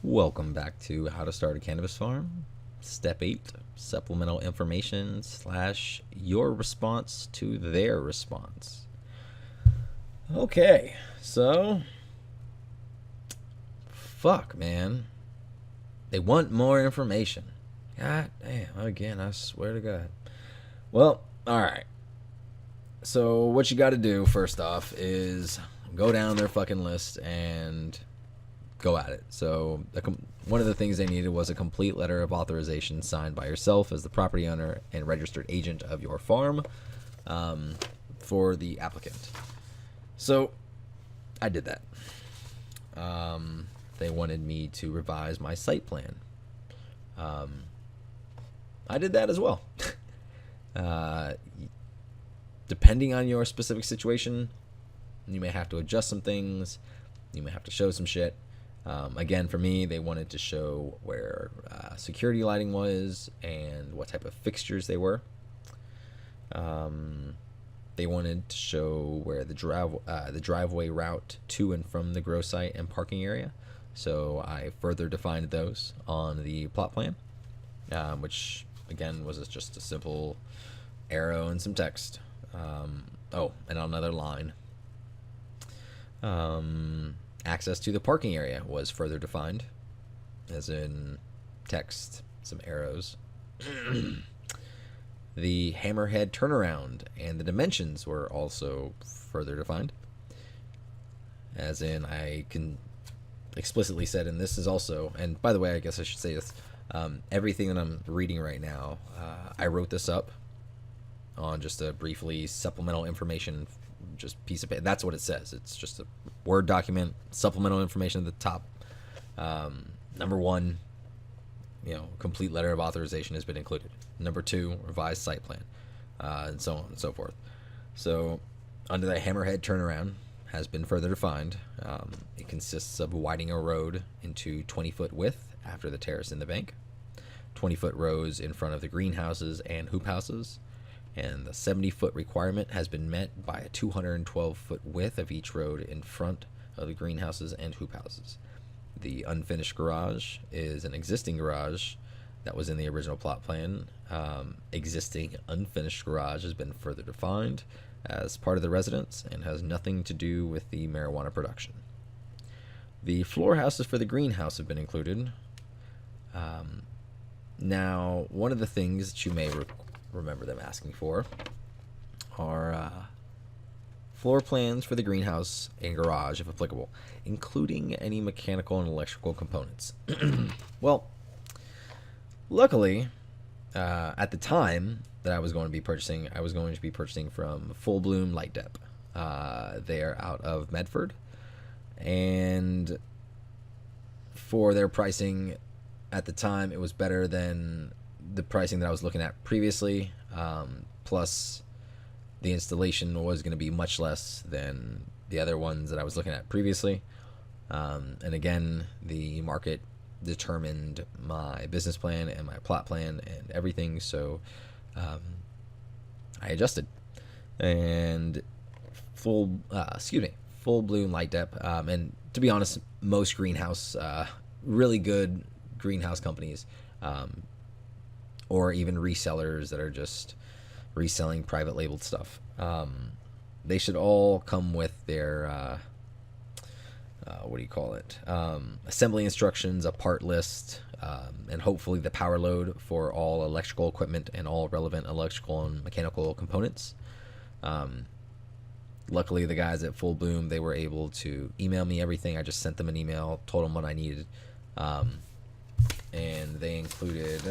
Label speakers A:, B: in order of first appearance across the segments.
A: Welcome back to How to Start a Cannabis Farm. Step 8, supplemental information / your response to their response. Okay, so fuck, man. They want more information. God damn, again, I swear to God. Well, alright. So what you gotta do first off is go down their fucking list and go at it. So one of the things they needed was a complete letter of authorization signed by yourself as the property owner and registered agent of your farm for the applicant. So I did that. They wanted me to revise my site plan. I did that as well. Depending on your specific situation, you may have to adjust some things. You may have to show some shit. Again, for me, they wanted to show where security lighting was and what type of fixtures they were. They wanted to show where the driveway route to and from the grow site and parking area. So I further defined those on the plot plan, which again was just a simple arrow and some text. Oh, and another line. Access to the parking area was further defined, as in text, some arrows. The hammerhead turnaround and the dimensions were also further defined, as in I can explicitly said, and this is also, and by the way, I guess I should say this, everything that I'm reading right now, I wrote this up on just a briefly supplemental information just piece of paper. That's what it says. It's just a Word document, supplemental information at the top. Number 1, complete letter of authorization has been included. Number 2, revised site plan, and so on and so forth. So under the hammerhead turnaround has been further defined. It consists of widening a road into 20-foot width after the terrace in the bank, 20-foot rows in front of the greenhouses and hoop houses, and the 70-foot requirement has been met by a 212-foot width of each road in front of the greenhouses and hoop houses. The unfinished garage is an existing garage that was in the original plot plan. Existing unfinished garage has been further defined as part of the residence and has nothing to do with the marijuana production. The floor houses for the greenhouse have been included. Now, one of the things that you may remember them asking for are floor plans for the greenhouse and garage, if applicable, including any mechanical and electrical components. Well, luckily, at the time that I was going to be purchasing from Full Bloom Light Dep. They are out of Medford, and for their pricing at the time, it was better than the pricing that I was looking at previously, plus the installation was going to be much less than the other ones that I was looking at previously. And again, the market determined my business plan and my plot plan and everything, so I adjusted. And Full Bloom Light Dep, and to be honest, most greenhouse, really good greenhouse companies, or even resellers that are just reselling private labeled stuff, they should all come with their assembly instructions, a part list, and hopefully the power load for all electrical equipment and all relevant electrical and mechanical components. Luckily, the guys at Full Bloom, they were able to email me everything. I just sent them an email, told them what I needed, and they included,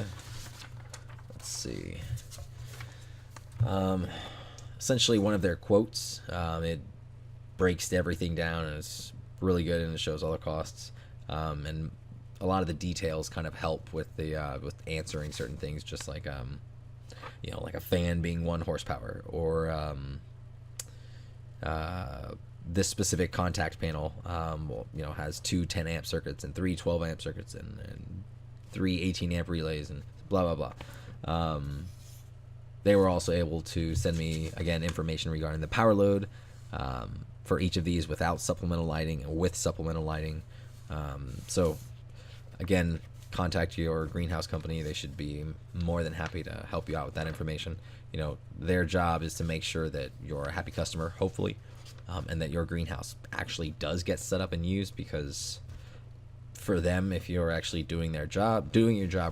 A: essentially one of their quotes. It breaks everything down, and it's really good, and it shows all the costs, and a lot of the details kind of help with the with answering certain things, just like like a fan being 1 horsepower, or this specific contact panel has 2 10 amp circuits and 3 12 amp circuits and 3 18 amp relays and blah blah blah. They were also able to send me, again, information regarding the power load for each of these without supplemental lighting and with supplemental lighting. So again, contact your greenhouse company. They should be more than happy to help you out with that information. Their job is to make sure that you're a happy customer, hopefully, and that your greenhouse actually does get set up and used, because for them, if you're actually doing your job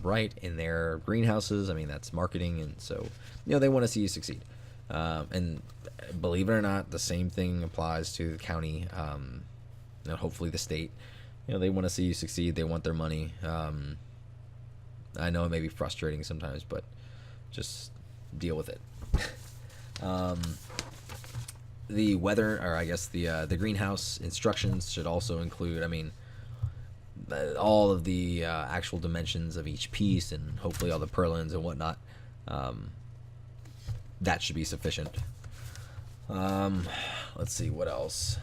A: right in their greenhouses, I mean, that's marketing, and so they want to see you succeed. And believe it or not, the same thing applies to the county, hopefully the state. They want to see you succeed. They want their money. I know it may be frustrating sometimes, but just deal with it. The weather, or I guess the greenhouse instructions should also include, all of the actual dimensions of each piece, and hopefully all the purlins and whatnot. That should be sufficient. Let's see, what else?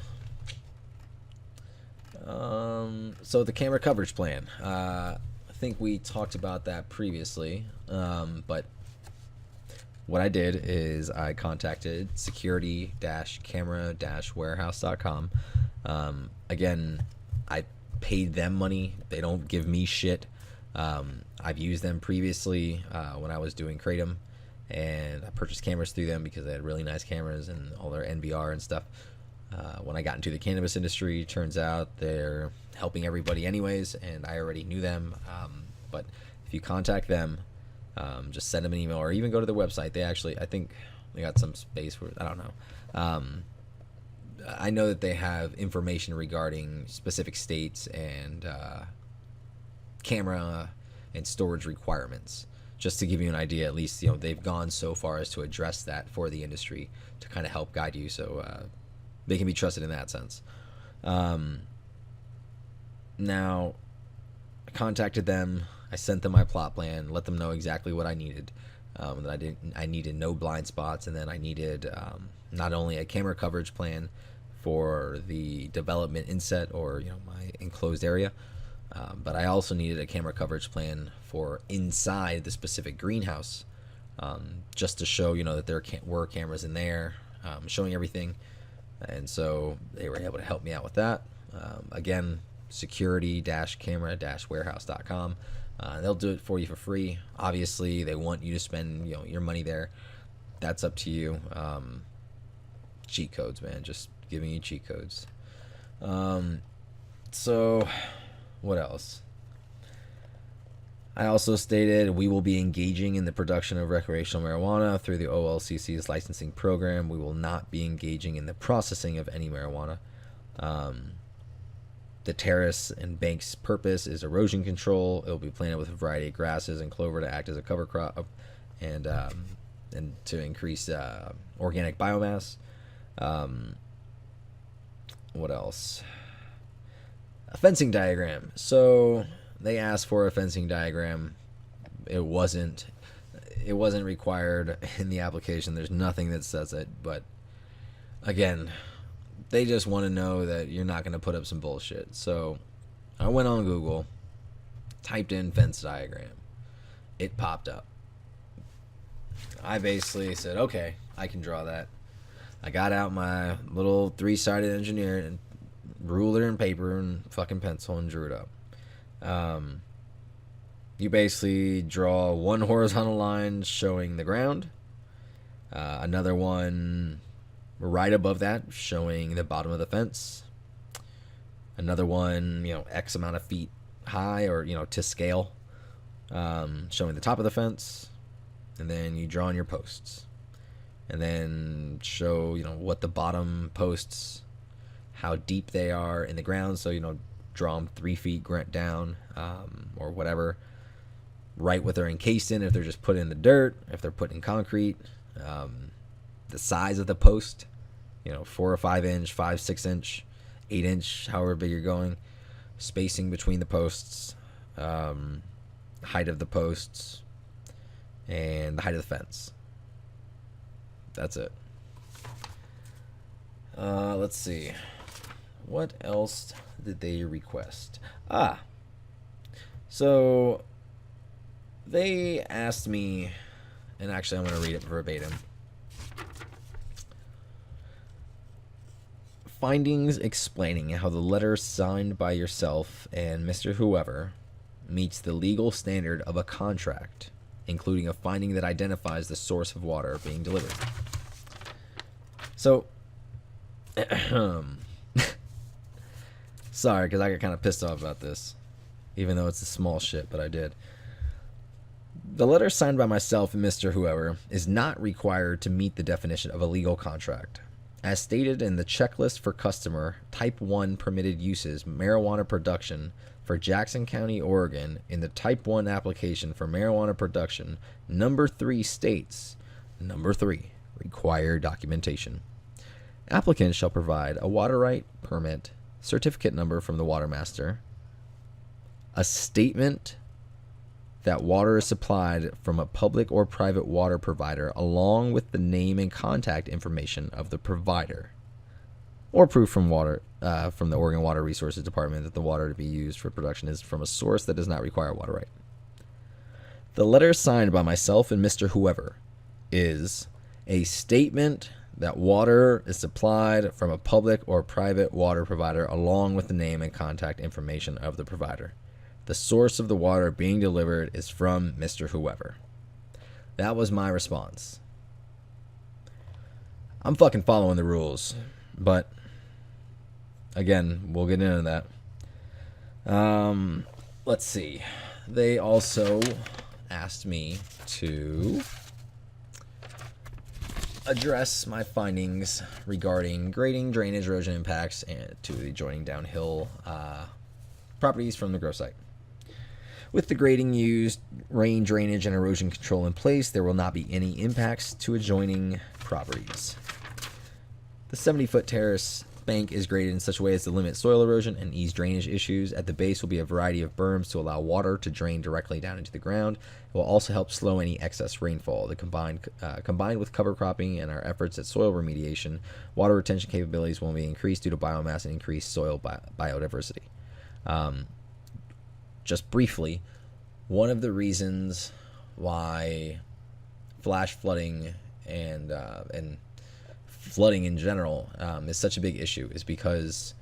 A: So the camera coverage plan. I think we talked about that previously, but what I did is I contacted security-camera-warehouse.com. Again, I paid them money. They don't give me shit. I've used them previously when I was doing Kratom, and I purchased cameras through them because they had really nice cameras and all their NVR and stuff. When I got into the cannabis industry, turns out they're helping everybody anyways, and I already knew them. But if you contact them, just send them an email or even go to their website. They actually, I think they got some space for, I don't know. I know that they have information regarding specific states and camera and storage requirements. Just to give you an idea, at least they've gone so far as to address that for the industry to kind of help guide you, so they can be trusted in that sense. Now, I contacted them. I sent them my plot plan, let them know exactly what I needed. That I needed no blind spots, and then I needed not only a camera coverage plan for the development inset or my enclosed area, but I also needed a camera coverage plan for inside the specific greenhouse, just to show that there were cameras in there, showing everything. And so they were able to help me out with that. Again, security-camera-warehouse.com. They'll do it for you for free. Obviously, they want you to spend your money there. That's up to you. Cheat codes, man. Just giving you cheat codes. So, what else? I also stated we will be engaging in the production of recreational marijuana through the OLCC's licensing program. We will not be engaging in the processing of any marijuana. The terrace and bank's purpose is erosion control. It will be planted with a variety of grasses and clover to act as a cover crop and to increase organic biomass. What else? A fencing diagram. So they asked for a fencing diagram. It wasn't required in the application. There's nothing that says it, but again, they just want to know that you're not going to put up some bullshit. So I went on Google, typed in fence diagram. It popped up. I basically said, okay, I can draw that. I got out my little 3-sided engineer and ruler and paper and fucking pencil and drew it up. You basically draw one horizontal line showing the ground, another one right above that showing the bottom of the fence, another one X amount of feet high or to scale, showing the top of the fence, and then you draw on your posts, and then show what the bottom posts, how deep they are in the ground, so draw them 3 feet down, or whatever, write what they're encased in, if they're just put in the dirt, if they're put in concrete, the size of the post, 4 or 5 inch, 5, 6 inch, 8 inch, however big you're going, spacing between the posts, height of the posts, and the height of the fence. That's it. Let's see. What else did they request? So they asked me, and actually I'm going to read it verbatim. Findings explaining how the letter signed by yourself and Mr. Whoever meets the legal standard of a contract, including a finding that identifies the source of water being delivered. So, sorry, because I got kind of pissed off about this, even though it's a small shit, but I did. The letter signed by myself and Mr. Whoever is not required to meet the definition of a legal contract. As stated in the checklist for customer Type 1 permitted uses marijuana production for Jackson County, Oregon, in the Type 1 application for marijuana production, number 3 states, number 3, required documentation. Applicants shall provide a water right permit, certificate number from the water master, a statement that water is supplied from a public or private water provider along with the name and contact information of the provider, or proof from the Oregon Water Resources Department that the water to be used for production is from a source that does not require water right. The letter signed by myself and Mr. Whoever is a statement that water is supplied from a public or private water provider along with the name and contact information of the provider. The source of the water being delivered is from Mr. Whoever. That was my response. I'm fucking following the rules, but again, we'll get into that. Let's see. They also asked me to address my findings regarding grading, drainage, erosion impacts, and to the adjoining downhill properties from the grow site. With the grading used, rain, drainage, and erosion control in place, there will not be any impacts to adjoining properties. The 70-foot terrace bank is graded in such a way as to limit soil erosion and ease drainage issues. At the base will be a variety of berms to allow water to drain directly down into the ground. It will also help slow any excess rainfall. Combined with cover cropping and our efforts at soil remediation, water retention capabilities will be increased due to biomass and increased soil biodiversity. Just briefly, one of the reasons why flash flooding and flooding in general is such a big issue is because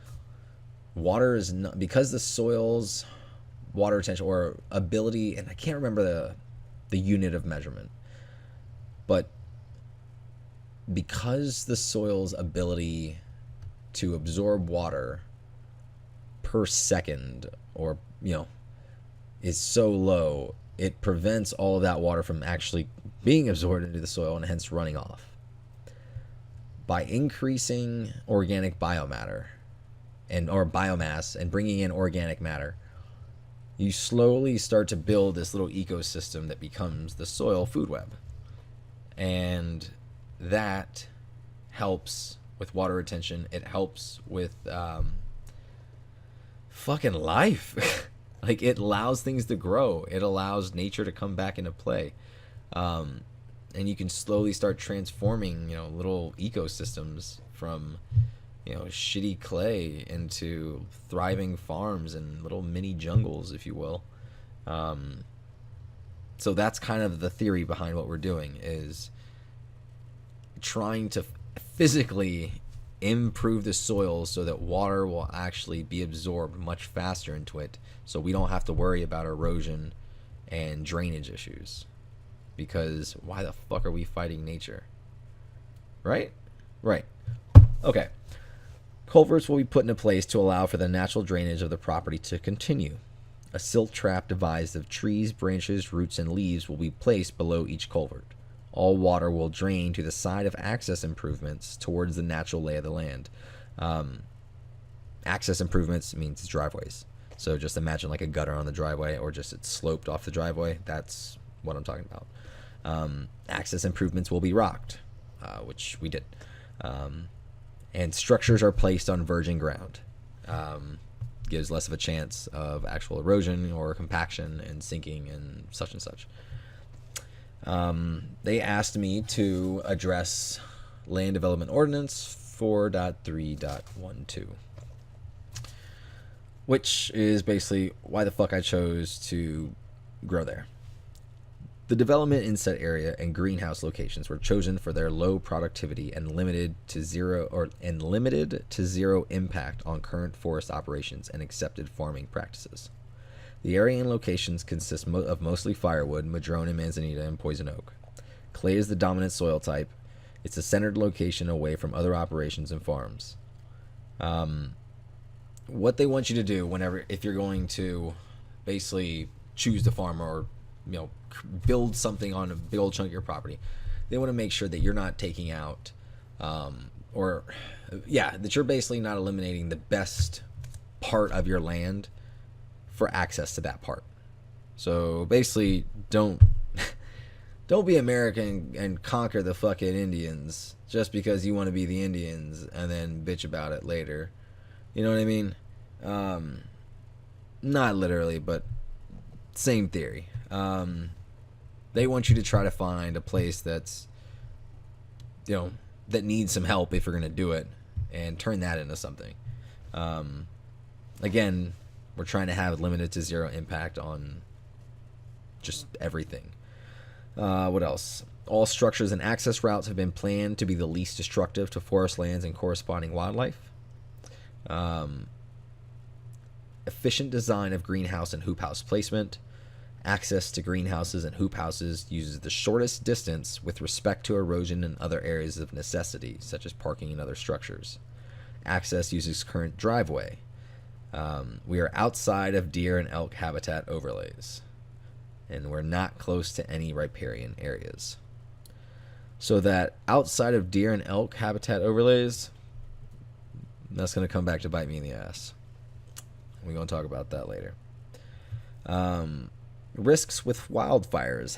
A: water is not, because the soil's water retention or ability, and I can't remember the unit of measurement, but because the soil's ability to absorb water per second, or is so low, it prevents all of that water from actually being absorbed into the soil and hence running off. By increasing organic biomatter or biomass and bringing in organic matter, you slowly start to build this little ecosystem that becomes the soil food web. And that helps with water retention. It helps with fucking life. Like, it allows things to grow. It allows nature to come back into play. And you can slowly start transforming, little ecosystems from, shitty clay into thriving farms and little mini jungles, if you will. So that's kind of the theory behind what we're doing, is trying to physically improve the soil so that water will actually be absorbed much faster into it, so we don't have to worry about erosion and drainage issues. Because why the fuck are we fighting nature? Right? Okay. Culverts will be put into place to allow for the natural drainage of the property to continue. A silt trap devised of trees, branches, roots, and leaves will be placed below each culvert. All water will drain to the side of access improvements towards the natural lay of the land. Access improvements means driveways. So just imagine like a gutter on the driveway, or just it's sloped off the driveway. That's what I'm talking about. Access improvements will be rocked, which we did. And structures are placed on virgin ground. Gives less of a chance of actual erosion or compaction and sinking and such. They asked me to address Land Development Ordinance 4.3.12, which is basically why the fuck I chose to grow there. The development in said area and greenhouse locations were chosen for their low productivity and limited to zero impact on current forest operations and accepted farming practices. The area and locations consist of mostly firewood, madrone and manzanita, and poison oak. Clay is the dominant soil type. It's a centered location away from other operations and farms. What they want you to do if you're going to basically choose to farm or build something on a big old chunk of your property, they want to make sure that you're not taking out that you're basically not eliminating the best part of your land for access to that part. So basically, don't be American and conquer the fucking Indians just because you want to be the Indians and then bitch about it later. You know what I mean? Not literally, but same theory. They want you to try to find a place that's, that needs some help if you're going to do it, and turn that into something. Again, we're trying to have limited to zero impact on just everything. What else? All structures and access routes have been planned to be the least destructive to forest lands and corresponding wildlife. Efficient design of greenhouse and hoop house placement. Access to greenhouses and hoop houses uses the shortest distance with respect to erosion and other areas of necessity, such as parking and other structures. Access uses current driveway. We are outside of deer and elk habitat overlays, and we're not close to any riparian areas. So that outside of deer and elk habitat overlays, that's going to come back to bite me in the ass. We're going to talk about that later. Risks with wildfires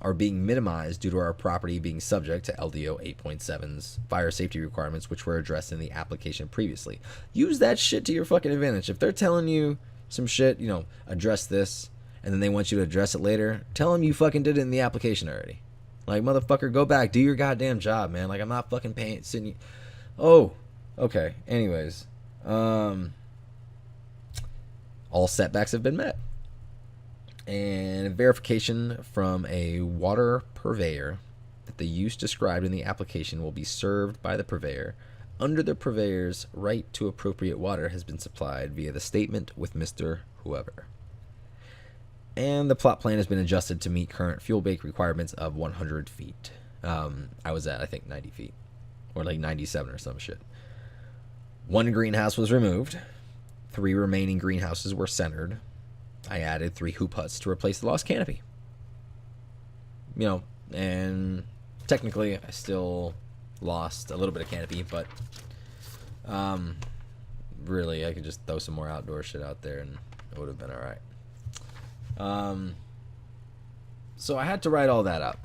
A: are being minimized due to our property being subject to LDO 8.7's fire safety requirements, which were addressed in the application previously. Use that shit to your fucking advantage. If they're telling you some shit, address this, and then they want you to address it later, tell them you fucking did it in the application already. Like, motherfucker, go back, do your goddamn job, man. Like, I'm not fucking sitting you. Oh, okay. Anyways, all setbacks have been met. And verification from a water purveyor that the use described in the application will be served by the purveyor under the purveyor's right to appropriate water has been supplied via the statement with Mr. Whoever. And the plot plan has been adjusted to meet current fuel bank requirements of 100 feet. I was at, I think, 90 feet. Or like 97 or some shit. One greenhouse was removed. 3 remaining greenhouses were centered. I added 3 hoop huts to replace the lost canopy. And technically I still lost a little bit of canopy, but really I could just throw some more outdoor shit out there and it would have been alright. So I had to write all that up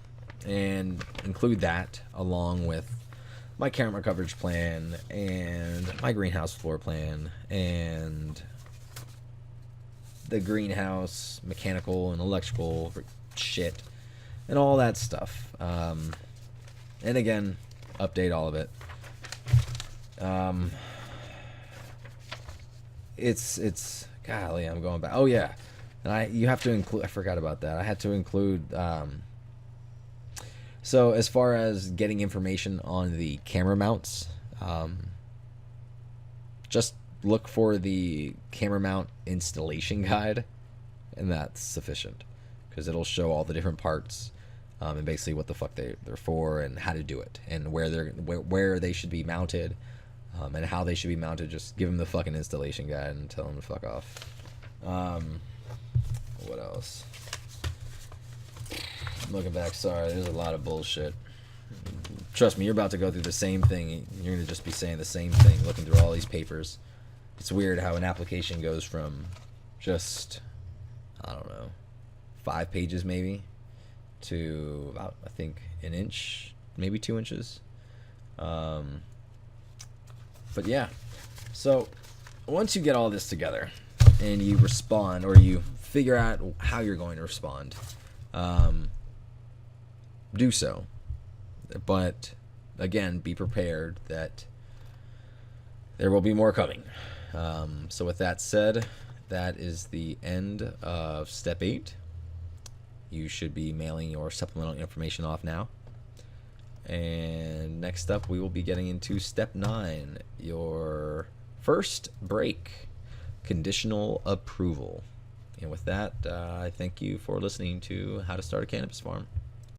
A: and include that along with my camera coverage plan and my greenhouse floor plan and the greenhouse mechanical and electrical shit and all that stuff. And again, update all of it. It's golly, I'm going back. Oh yeah. And you have to include, I forgot about that. I had to include, so as far as getting information on the camera mounts, just look for the camera mount installation guide, and that's sufficient because it'll show all the different parts and basically what the fuck they're for and how to do it and where they should be mounted and how they should be mounted. Just give them the fucking installation guide and tell them to fuck off. What else? Looking back, sorry, there's a lot of bullshit. Trust me, you're about to go through the same thing. You're going to just be saying the same thing, looking through all these papers. It's weird how an application goes from just, I don't know, 5 pages maybe to about, I think, an inch, maybe 2 inches. But yeah, so once you get all this together and you respond or you figure out how you're going to respond, do so. But again, be prepared that there will be more coming. So with that said, that is the end of step 8. You should be mailing your supplemental information off now. And next up, we will be getting into step 9, your first break, conditional approval. And with that, I thank you for listening to How to Start a Cannabis Farm.